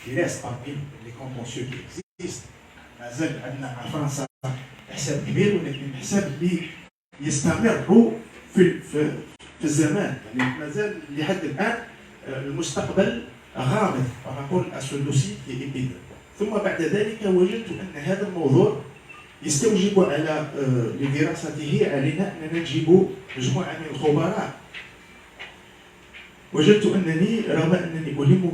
qui reste parmi les contentieux qui existent. مازال عندنا مع فرنسا حساب كبير، ولكن الحساب اللي يستمر في الزمان، يعني مازال لحد الان المستقبل غامض ونقول اسولوسي في. ثم بعد ذلك وجدت ان هذا الموضوع يستوجب على لدراسته علينا اننا نجيب مجموعه من الخبراء. وجدت انني رغم انني الم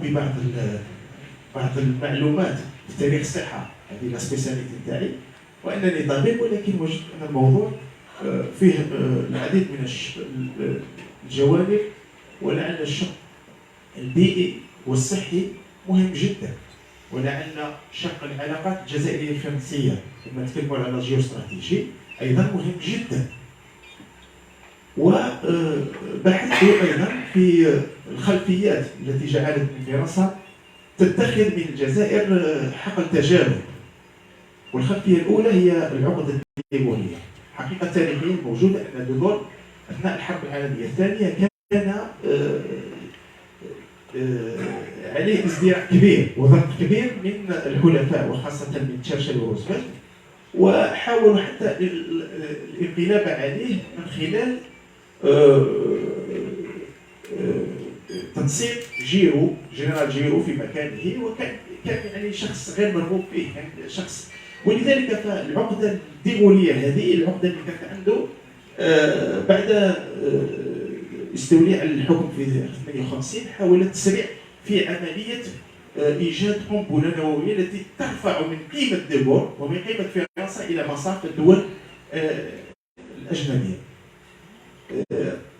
بعض المعلومات في تاريخ الصحه، هذه لا سبيسياليتي تاعي، وانني طبيب، ولكن وجدت ان الموضوع فيه العديد من الجوانب، ولعل الشق البيئي والصحي مهم جدا، ولعل شق العلاقات الجزائريه الفرنسيه لما نتكلموا على الجيوستراتيجي ايضا مهم جدا. وبحثت ايضا في الخلفيات التي جعلت من فرنسا تتخذ من الجزائر حقل تجارب. والخلفيه الاولى هي العقده الديمقراطيه. حقيقه تاريخيا موجوده ان دوغول اثناء الحرب العالميه الثانيه كان عليه ازدراء كبير وضغط كبير من الحلفاء، وخاصه من تشرشل وروزفلت، وحاولوا حتى الانقلاب عليه من خلال تنسيق جنرال جيرو في مكانه، وكان يعني شخص غير مرغوب فيه، يعني شخص. ولذلك فالعقده الديغوليه هذه العقده اللي كانت عنده بعد استولياء على الحكم في 58 حاول التسريع في عمليه ايجاد قنبله نوويه التي ترفع من قيمه ديغول ومن قيمه فرنسا الى مصاف الدول الاجنبيه.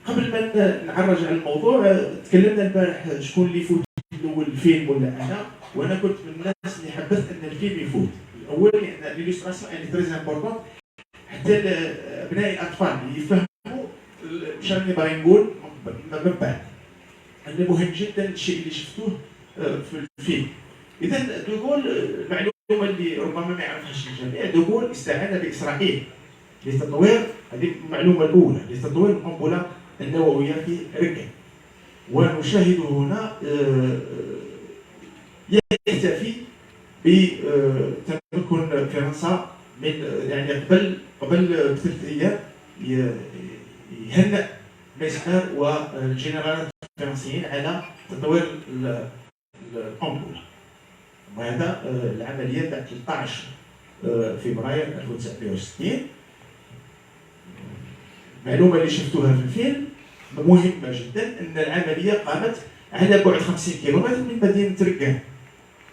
قبل ما نعرج على الموضوع، تكلمنا البارح شكون اللي يفوت الاول الفيلم ولا انا، وانا كنت من الناس اللي حبذت ان الفيلم يفوت الاول، لان ليلوستراسيون يعني تريز امبورطون حتى ابناء الاطفال اللي يفهموا شنو باغي نقول من بعد. انه مهم جدا الشيء اللي شفتوه في الفيلم. اذا دوغول، المعلومه اللي ربما ما يعرفهاش الجميع، دوغول استعان باسرائيل لتطوير، هذه المعلومه الاولى، لتطوير القنبله النوويه في ركن. ونشاهد هنا يحتفي بتمكن فرنسا من، يعني قبل بثلاث ايام يهنئ ميسنر والجنرالات الفرنسيين على تطوير القنبله. وهذا العمليه بعد 13 فبراير 1960. المعلومه اللي شفتوها في الفيلم مهمه جدا، ان العمليه قامت على بعد 50 كيلومتر من مدينه ركان،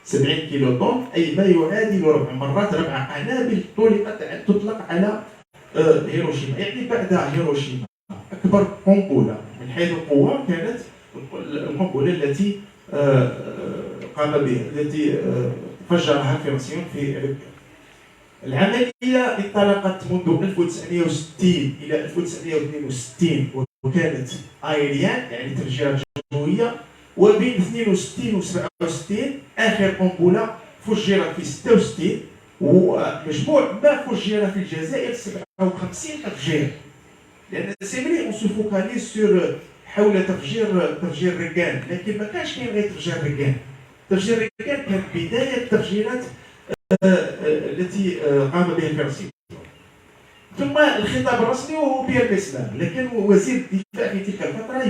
70 كيلو طن، اي ما يعادل 4 قنابل تطلق على هيروشيما. يعني بعد هيروشيما اكبر قنبله من حيث القوه كانت القنبله التي قام بها، التي فجرها الفرنسيون في ركان. العمليه انطلقت منذ 1960 الى 1962 وكانت ايريان، يعني تفجيرات جويه، وبين 62 و 67 اخر قنبله فجرت في 66، ومجموع ما فجر في الجزائر 57 تفجير. لان سي فري اون سو فوكاليز سور حول تفجير ركان، لكن ما كانش كاين غير تفجير ركان. تفجير ركان كانت بدايه التفجيرات التي قام بها الفرنسيون. ثم الخطاب الرسمي وهو بيير ميسنر، لكن وزير الدفاع في تلك الفتره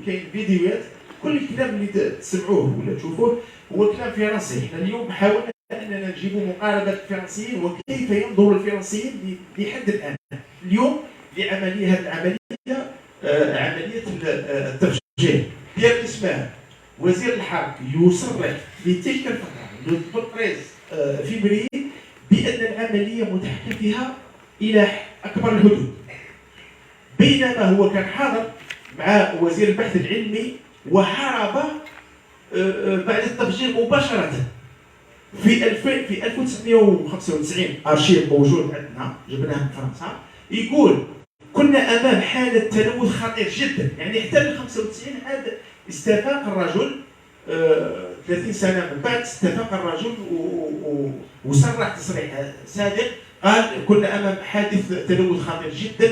كاين فيديوهات، كل الكلام اللي تسمعوه ولا تشوفوه هو كلام فرنسي. احنا اليوم حاولنا اننا نجيب مقاربه الفرنسيين وكيف ينظر الفرنسيين لحد الان اليوم لعمليه هذه العمليه، عمليه التفجير. بيير ميسنر وزير الحرب يصرح في تلك الفتره لو 13 فبراير بان العمليه متحكم فيها الى اكبر الحدود، بينما هو كان حاضر مع وزير البحث العلمي وهرب بعد التفجير مباشره في 1995. ارشيف موجود عندنا جبناه من فرنسا، يقول كنا امام حاله تلوث خطير جدا. يعني حتى من 95 عاد استفاق الرجل، 30 سنه من بعد استفاق الرجل وصرح تصريح صادق، قال كنا امام حادث تلوث خطير جدا،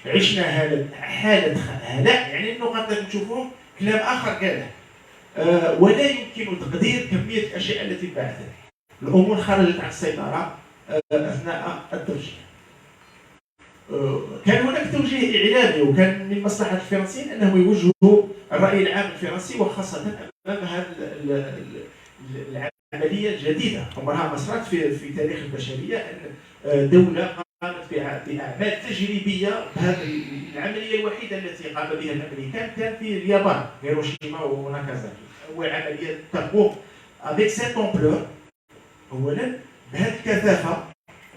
عشنا حاله هلاك. يعني النقاط اللي نشوفوهم كلام اخر قاله. ولا يمكن تقدير كميه الاشياء التي انبعثت. الامور خرجت عن السيطره اثناء التفجير. كان هناك توجيه اعلامي، وكان من مصلحه الفرنسيين انهم يوجهوا الراي العام الفرنسي، وخاصه امام هذه العمليه الجديده عمرها ما صارت في تاريخ البشريه، ان دوله قامت باعمال تجريبيه. هذه العمليه الوحيده التي قام بها الامريكان كان في اليابان، هيروشيما وناكازاكي. اول عمليه تقوم افيك سيت امبلور، اولا بهذه الكثافه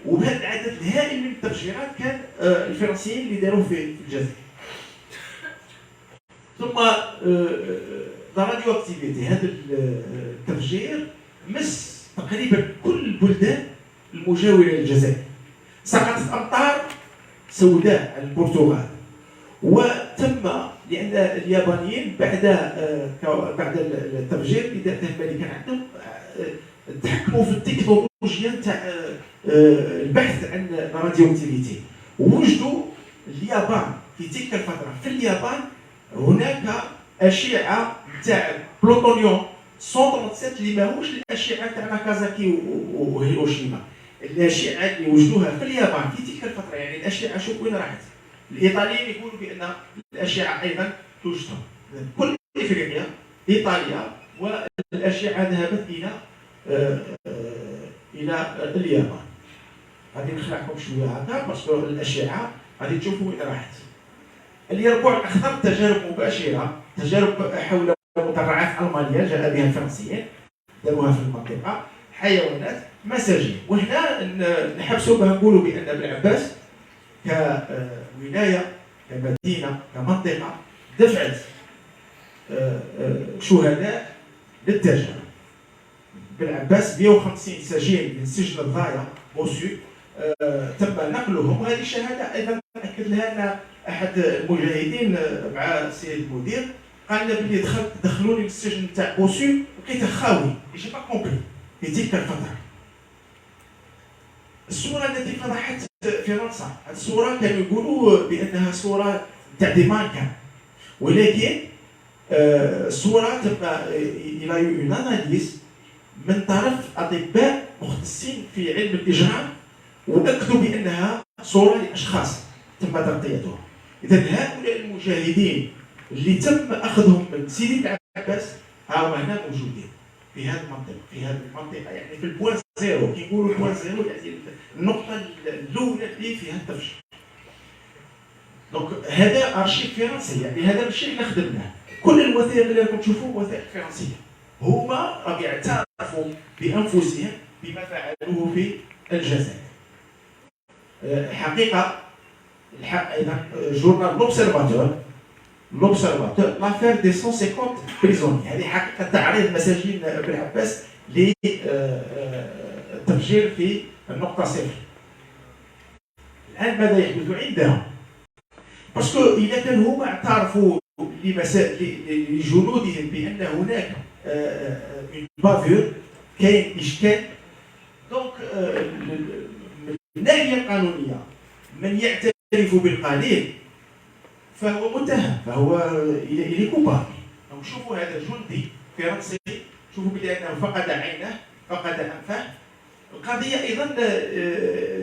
وبهذا العدد الهائل من التفجيرات، كان الفرنسيين اللي داروه في الجزائر. ثم لا راديو اكتيفيتي، هذا التفجير مس تقريبا كل البلدان المجاوره للجزائر. سقطت امطار سوداء على البرتغال، وتم لان اليابانيين بعد التفجير اللي كان عندهم تحكموا في التكنولوجيا تاع البحث عن الراديو اكتيفيتي، ووجدوا اليابان في تلك الفتره. في اليابان هناك اشعه تاع بلوتونيوم 137 اللي ماهوش الاشعه تاع ناكازاكي وهيروشيما. الاشعه اللي وجدوها في اليابان في تلك الفتره، يعني الاشعه شوف وين راحت. الايطاليين يقولوا بان الاشعه ايضا توجدهم. كل افريقيا، ايطاليا، والاشعه ذهبت الى اليابان. غادي نخلعكم شويه هكا باسكو الاشعه غادي تشوفوا وين راحت. اليربوع الاخضر تجارب مباشره، تجارب حول مدرعات المانيا جاء بها الفرنسيين، داروها في المنطقه، حيوانات، مساجين. وهنا نحبسوا بها نقولوا بان بلعباس كولايه، كمدينه، كمنطقه دفعت شهداء للتجارب. بلعباس 150 سجين من سجن الضايا بوسو تم نقلهم. هذه الشهاده ايضا اكد لها ان احد المجاهدين مع السيد المدير قال لنا بلي دخلوني للسجن تاع بوسو لقيته خاوي، ماشي با كومبلي في تلك الفتره. الصوره التي فضحت فرنسا، هذه الصوره كانوا يقولوا بانها صوره تاع دي مانكان، ولكن الصوره تم الى اون اناليز من طرف اطباء مختصين في علم الاجرام، واكدوا بانها صوره لاشخاص تم تغطيتهم. اذا هؤلاء المجاهدين اللي تم اخذهم من سيدي العباس ها هنا موجودين في هذه المنطقه، يعني في البوان زيرو. كي يقولوا البوان زيرو يعني النقطه الاولى اللي فيها التفجير. دونك هذا ارشيف فرنسي، يعني هذا الشيء اللي خدمناه. كل الوثائق اللي راكم تشوفوا وثائق فرنسيه، هما راهم يعترفوا بانفسهم بما فعلوه في الجزائر. حقيقه ايضا جورنال لوبسيرفاتور لافير دي 150 بريزوني، هذه حقيقه تعريض مساجين بالعباس للتفجير في النقطه صفر. الان ماذا يحدث عندهم؟ باسكو اذا كان هما اعترفوا لجنودهم بان هناك بافور، كاين اشكال، دونك من الناحيه القانونيه من يعترف بالقليل فهو متهم، فهو الى كوبابل. شوفوا هذا جندي فرنسي، شوفوا بلي انه فقد عينه، فقد انفه. القضيه ايضا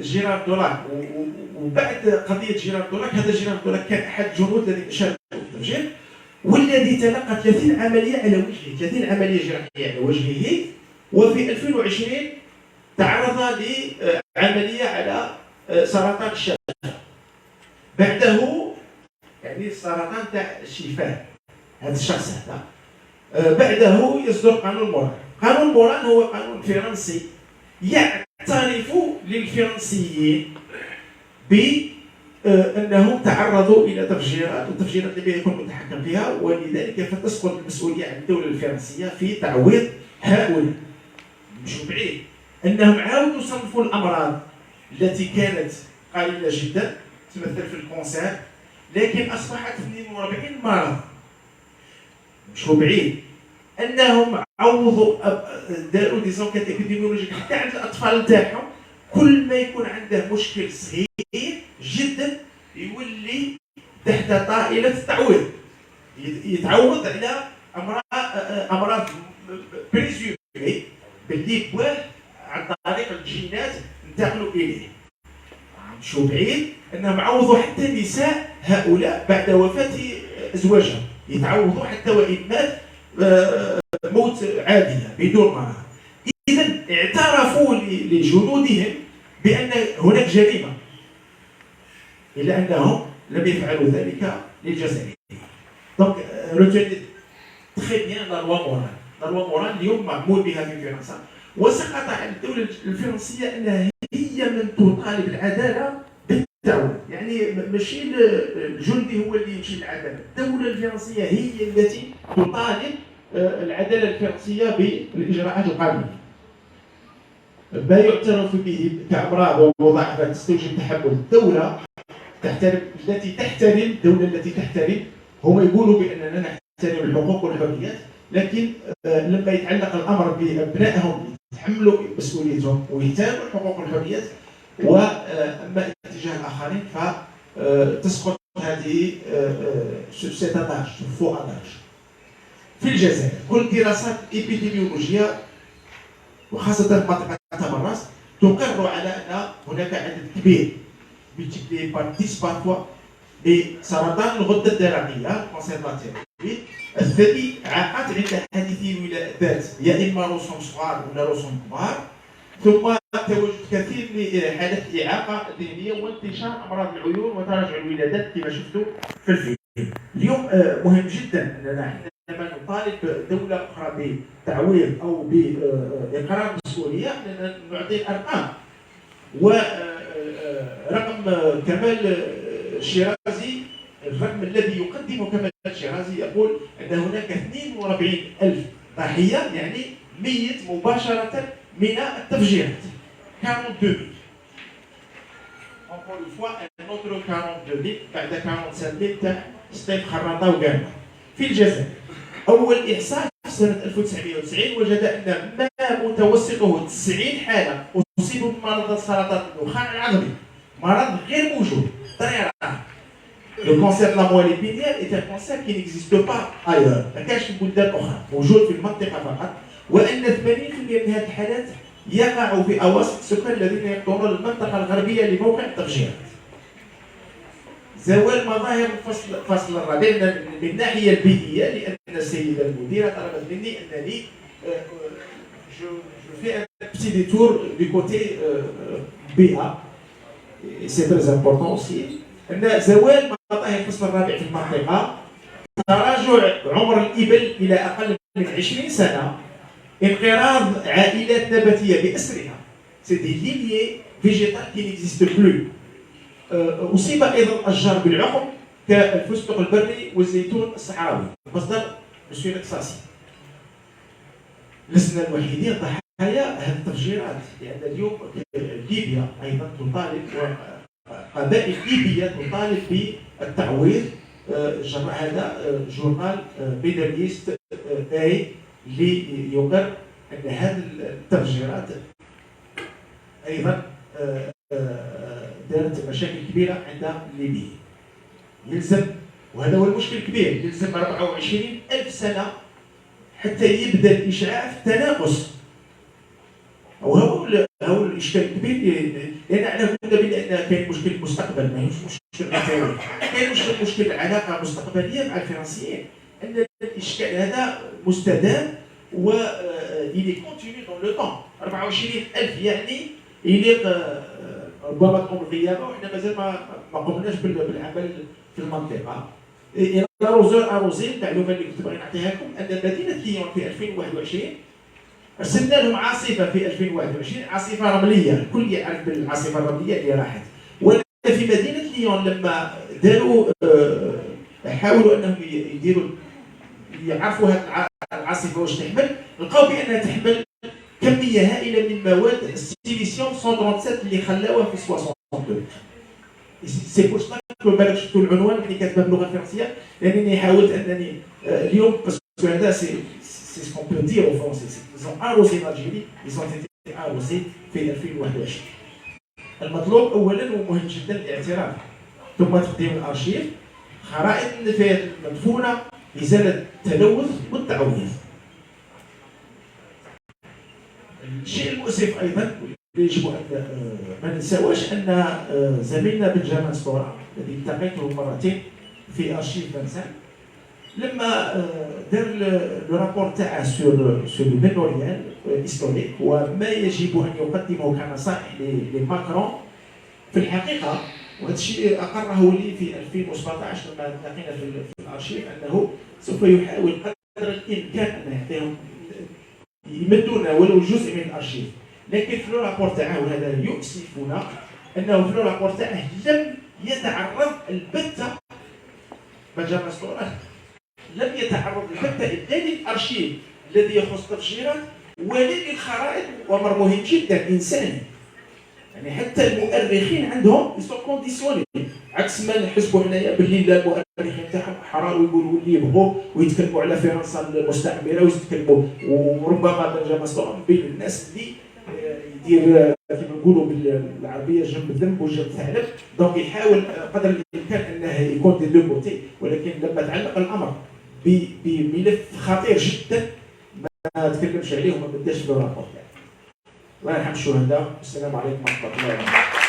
جيرار دولاك، وبعد قضيه جيرار دولاك، هذا جيرار دولاك كان احد الجنود الذين شاركوا في التفجير، والذي تلقى 30 عمليه على وجهه، 30 عمليه جراحيه على وجهه. وفي 2020 تعرض لعمليه على سرطان الشفاه. بعده يعني السرطان تاع الشفاه، هذا الشخص هذا بعده يصدر قانون موران. قانون موران هو قانون فرنسي يعترف للفرنسيين بأنهم تعرضوا إلى تفجيرات، والتفجيرات اللي يكون متحكم فيها، ولذلك فتسقط المسؤولية عن الدولة الفرنسية في تعويض هؤلاء. مش بعيد أنهم عاودوا صنفوا الأمراض التي كانت قليلة جدا تمثل في الكونسير، لكن أصبحت 42 مرض. مش بعيد انهم عوضوا داروا دي زونكيت ايبيديميولوجيك حتى عند الاطفال تاعهم. كل ما يكون عنده مشكل صغير جدا يولي تحت طائله التعويض، يتعوض على امراض امراض بريزيومي باللي بواه عن طريق الجينات انتقلوا اليه. شو بعيد انهم عوضوا حتى نساء هؤلاء بعد وفاه ازواجهم، يتعوضوا حتى وان مات موت عاديه بدون مرض. اذا اعترفوا لجنودهم بان هناك جريمه، الا انهم لم يفعلوا ذلك للجزائر. دونك retenez très bien la loi morale. La loi morale اليوم معمول بها في فرنسا، وسقط على الدولة الفرنسية أنها هي من تطالب العدالة بالتعويض. يعني ماشي الجندي هو اللي يمشي للعدالة، الدولة الفرنسية هي التي تطالب العدالة الفرنسية بالإجراءات القانونية. ما يعترف به كأمراض ومضاعفات تستوجب تحمل الدولة الدولة التي تحترم. هم يقولوا بأننا نحترم الحقوق والحريات، لكن لما يتعلق الأمر بأبنائهم يتحملوا مسؤوليتهم ويحترموا الحقوق والحريات، وأما اتجاه الآخرين فتسقط هذه ستاداج فو أداج. في الجزائر كل دراسات إبيديميولوجية وخاصة منطقة تمراس تقر على أن هناك عدد كبير multiplié par 10 parfois بسرطان الغدة الدرقية كونسير لاتيرويد الذي عقد عند حادثي الولادات يا إما رسوم صغار ولا رسوم كبار، ثم تواجد كثير من حالات الإعاقة الذهنية وانتشار أمراض العيون وتراجع الولادات كما شفتوا في الفيلم. اليوم مهم جدا أننا عندما نطالب دولة أخرى بتعويض أو بإقرار مسؤولية أننا نعطي الأرقام. ورقم كمال الشيرازي، الرقم الذي يقدمه كمال الشيرازي يقول أن هناك 42,000 ضحية، يعني ميت مباشرة من التفجيرات. 42,000. encore une fois un autre 42,000 بعد 45,000 تاع سطيف خراطة وقامة. في الجزائر أول إحصاء في سنة 1990 وجد أن ما متوسطه 90 حالة أصيبوا بمرض سرطان النخاع العظمي، مرض غير موجود طريقة. Le cancer de la moelle épinière est un cancer qui n'existe pas ailleurs، ما كانش في بلدان أخرى، موجود في المنطقة فقط، وأن 80% من هذه الحالات يقع في أواسط السكان الذين يقطنون المنطقة الغربية لموقع التفجيرات. زوال مظاهر الفصل الربيع من الناحية البيئية، لأن السيدة المديرة طلبت مني أنني je fais un petit détour du côté بيئة. C'est très important aussi. أن زوال مظاهر الفصل الرابع في المنطقة، تراجع عمر الإبل إلى أقل من 20 سنة، انقراض عائلات نباتية بأسرها. C'est des lignées végétales qui n'existent plus. أصيب أيضا الأشجار بالعقم كالفستق البري والزيتون الصحراوي، مصدر مسيو الاقتصاصي. لسنا الوحيدين ضحايا هذه التفجيرات، لأن اليوم ليبيا أيضا تطالب وقبائل ليبيا تطالب بالتعويض جراء هذا جورنال ميداليست اي اللي يقر أن هذه التفجيرات أيضا دارت مشاكل كبيرة عند الليبيين. يلزم، وهذا هو المشكل الكبير، يلزم 24,000 سنة حتى يبدأ الإشعاع في التناقص. هو الإشكال الكبير، لأن احنا قلنا بأن كاين مشكل مستقبل، ماهوش مشكل مثالي، كاين مشكل علاقة مستقبلية مع الفرنسيين، أن الإشكال هذا مستدام و il est continu dans le temps. 24,000 يعني يليق ربما تقوم بالغيابه وحنا مازال ما قمناش بالعمل في المنطقه. اروزين المعلومه اللي كنت باغي نعطيها لكم ان مدينه ليون في 2021 ارسلنا لهم عاصفه في 2021، عاصفه رمليه، الكل يعرف بالعاصفه الرمليه اللي راحت. ولكن في مدينه ليون لما داروا حاولوا انهم يعرفوا هذه العاصفه واش تحمل، لقاو بانها تحمل كميه هائله من مواد السيليسيوم 137 اللي خلاوها في 62. سي بور سا كو بالك شفتوا العنوان اللي كاتبه باللغه الفرنسيه، لانني حاولت انني اليوم باسكو هذا سي سكون بو دير او فرونسي سون اروسي لالجيري سون تيتي اروسي في 2021. المطلوب اولا ومهم جدا الاعتراف، ثم تقديم الارشيف، خرائط النفاذ مدفونه، ازاله التلوث والتعويض. الشيء المؤسف ايضا يجب ان ما ننساوش ان زميلنا بنجامين ستورا الذي التقيته مرتين في ارشيف فانسان لما دار لو رابور تاعه سور الميموريال هيستوريك وما يجب ان يقدمه كنصائح لماكرون في الحقيقه، وهذا الشيء اقره لي في 2017 لما التقينا في الارشيف انه سوف يحاول قدر الامكان ان يعطيهم يمدونا ولو جزء من الارشيف، لكن في الرابور تاعه وهذا يؤسفنا انه في الرابور تاعه لم يتعرض البتة بنجامين ستورا لم يتعرض البتة لا للارشيف الذي يخص التفجيرات ولا للخرائط، وامر مهم جدا انساني. يعني حتى المؤرخين عندهم يسون كونديسيوني عكس ما نحسبوا حنايا باللي لا المؤرخين تاعهم احرار ويقولوا اللي يبغوا ويتكلموا على فرنسا المستعمره ويتكلموا، وربما بنجامين ستورا بين الناس اللي يدير كيما نقولوا بالعربيه جنب الذنب وجنب الثعلب، دونك يحاول قدر الامكان انه يكون دي دو كوتي، ولكن لما تعلق الامر بملف خطير جدا ما تكلمش عليه وما بداش في الرابور. الله يرحم الشهداء. السلام عليكم ورحمه الله وبركاته.